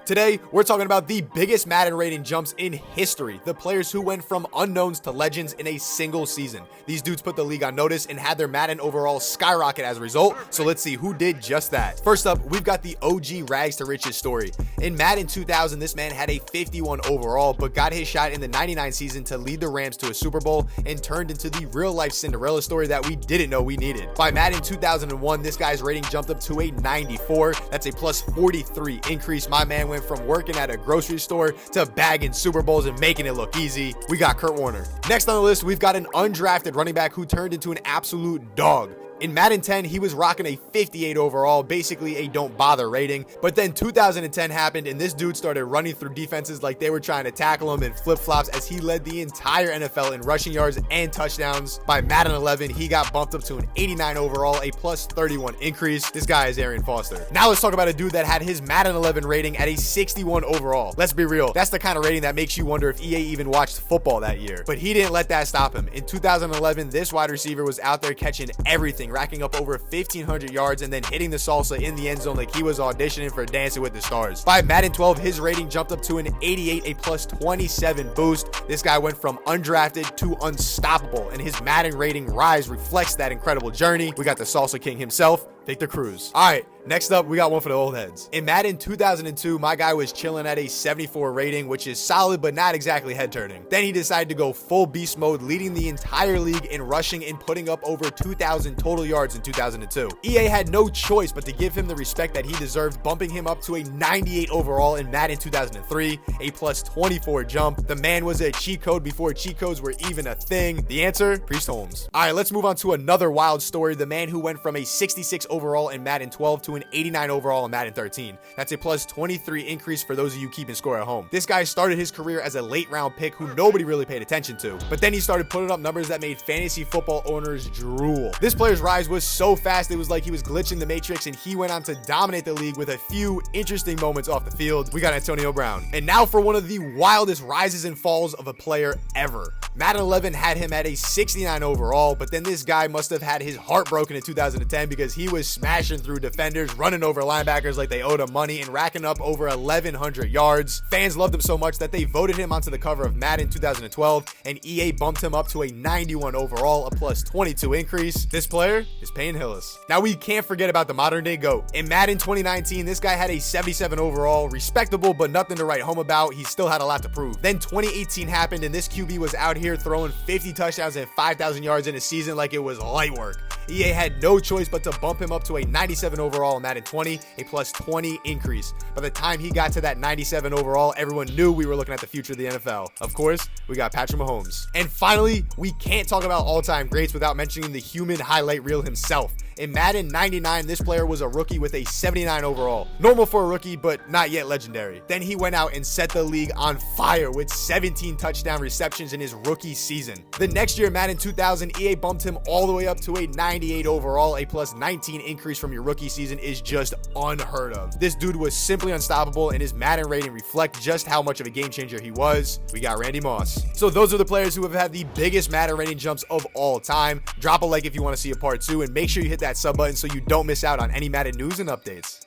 Today, we're talking about the biggest Madden rating jumps in history, the players who went from unknowns to legends in a single season. These dudes put the league on notice and had their Madden overall skyrocket as a result, so let's see who did just that. First up, we've got the OG rags to riches story. In Madden 2000, this man had a 51 overall, but got his shot in the 99 season to lead the Rams to a Super Bowl and turned into the real-life Cinderella story that we didn't know we needed. By Madden 2001, this guy's rating jumped up to a 94. That's a plus 43 increase. My man went from working at a grocery store to bagging Super Bowls and making it look easy. We got Kurt Warner. Next on the list, we've got an undrafted running back who turned into an absolute dog. In Madden 10, he was rocking a 58 overall, basically a don't bother rating. But then 2010 happened and this dude started running through defenses like they were trying to tackle him in flip-flops as he led the entire NFL in rushing yards and touchdowns. By Madden 11, he got bumped up to an 89 overall, a plus 31 increase. This guy is Arian Foster. Now let's talk about a dude that had his Madden 11 rating at a 61 overall. Let's be real, that's the kind of rating that makes you wonder if EA even watched football that year. But he didn't let that stop him. In 2011, this wide receiver was out there catching everything, racking up over 1,500 yards and then hitting the salsa in the end zone like he was auditioning for Dancing with the Stars. By Madden 12, his rating jumped up to an 88, a plus 27 boost. This guy went from undrafted to unstoppable, and his Madden rating rise reflects that incredible journey. We got the salsa king himself, Victor Cruz. All right, next up, we got one for the old heads. In Madden 2002, my guy was chilling at a 74 rating, which is solid, but not exactly head-turning. Then he decided to go full beast mode, leading the entire league in rushing and putting up over 2,000 total yards in 2002. EA had no choice but to give him the respect that he deserved, bumping him up to a 98 overall in Madden 2003, a plus 24 jump. The man was a cheat code before cheat codes were even a thing. The answer, Priest Holmes. All right, let's move on to another wild story. The man who went from a 66 overall in Madden 12 to an 89 overall in Madden 13. That's a plus 23 increase for those of you keeping score at home. This guy started his career as a late round pick who nobody really paid attention to, but then he started putting up numbers that made fantasy football owners drool. This player's rise was so fast, it was like he was glitching the matrix, and he went on to dominate the league with a few interesting moments off the field. We got Antonio Brown. And now for one of the wildest rises and falls of a player ever. Madden 11 had him at a 69 overall, but then this guy must have had his heart broken in 2010 because he was smashing through defenders, running over linebackers like they owed him money, and racking up over 1,100 yards. Fans loved him so much that they voted him onto the cover of Madden 2012, and EA bumped him up to a 91 overall, a plus 22 increase. This player is Payne Hillis. Now we can't forget about the modern day GOAT. In Madden 2019, this guy had a 77 overall, respectable but nothing to write home about. He still had a lot to prove. Then 2018 happened and this QB was out here throwing 50 touchdowns and 5,000 yards in a season like it was light work. EA had no choice but to bump him up to a 97 overall in Madden 20, a plus 20 increase. By the time he got to that 97 overall, everyone knew we were looking at the future of the NFL. Of course, we got Patrick Mahomes. And finally, we can't talk about all-time greats without mentioning the human highlight reel himself. In Madden 99, this player was a rookie with a 79 overall. Normal for a rookie, but not yet legendary. Then he went out and set the league on fire with 17 touchdown receptions in his rookie season. The next year, Madden 2000, EA bumped him all the way up to a 98 overall. A plus 19 increase from your rookie season is just unheard of. This dude was simply unstoppable, and his Madden rating reflects just how much of a game changer he was. We got Randy Moss. So those are the players who have had the biggest Madden rating jumps of all time. Drop a like if you want to see a part 2, and make sure you hit that sub button so you don't miss out on any Madden news and updates.